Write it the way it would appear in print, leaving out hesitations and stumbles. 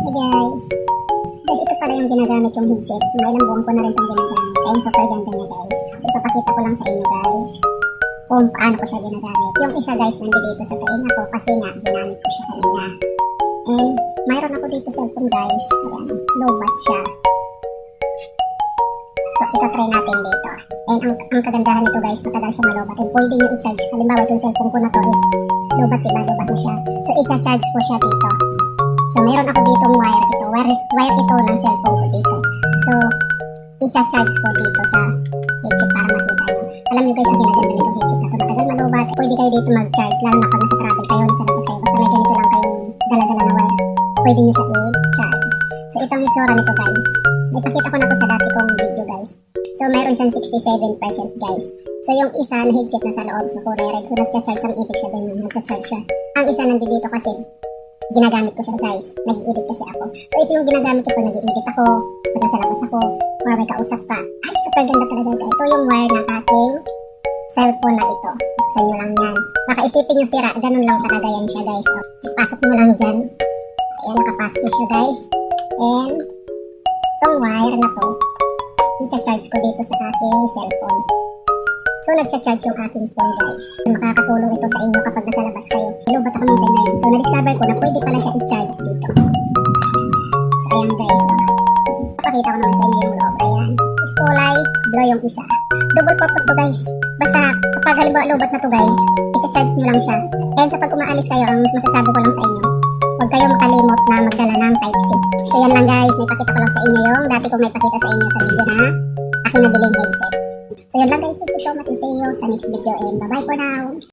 Hey guys! Guys, ito pala yung ginagamit yung headset. Mga ilang buwan ko na rin itong ginagamit. Kaya super ganda niya guys. So ipapakita ko lang sa inyo guys kung paano ko siya ginagamit. Yung isa guys nandito sa tainga ko kasi nga ginamit ko siya kanina. And mayroon ako dito cellphone guys. Ayan, low bat siya. So itatry natin dito. And ang kagandahan nito guys, matagal siya malobat. And pwede nyo i-charge. Halimbawa itong cellphone ko na to is lobat, diba? Lobat na siya. So i-charge ko siya dito. So, meron ako ditong wire ito. Wire ito ng cellphone ko dito. So, i-charge ko dito sa headset para makita nyo. Alam nyo guys, ang ginaganda nitong headset na ito. Matagal malobat. Pwede kayo dito mag-charge. Lalo na pag nasa travel kayo, nasa labas kayo. Basta may ganito lang kayong dala-dala na wire. Pwede nyo siya i-charge. So, itong itsura nito guys. Ipakita ko na to sa dati kong video guys. So, meron siyang 67% guys. So, yung isa na headset na sa loob. So, kulay red. So, nag-charge ang ibig sabihin nung nag-charge siya. Ang isa nandito kasi ginagamit ko siya guys. Nag-i-edit kasi ako. So ito yung ginagamit ko pag nag-i-edit ako, pag nasa labas ako, or may kausap pa. Ay, super ganda talaga guys. Ito yung wire ng aking cellphone na ito. Buksan nyo lang yan. Baka isipin nyo sira, ganun lang talaga yan siya guys. So, ipasok mo lang dyan. Ayan, nakapasok na siya guys. And itong wire na to, i-charge ko dito sa aking cellphone. So, nag-charge yung aking phone guys. Makakatulong ito sa inyo kapag nasa labas kayo. Lobat ako nung time na yun. So, na-discover ko na pwede pala siya i-charge dito. So, ayan guys. Papakita ko naman sa inyo yung loob. Ayan. Is kulay blue yung isa. Double purpose to guys. Basta, kapag halimbawa lobat na to guys, i-charge nyo lang siya. And kapag umaalis kayo, ang masasabi ko lang sa inyo, huwag kayo makalimot na magdala ng Type-C. So, yan lang guys. Naipakita ko lang sa inyo yung dati kong naipakita sa inyo sa video na aking nabiling headset. So yun lang guys, thank you so much and see you sa next video and bye bye for now.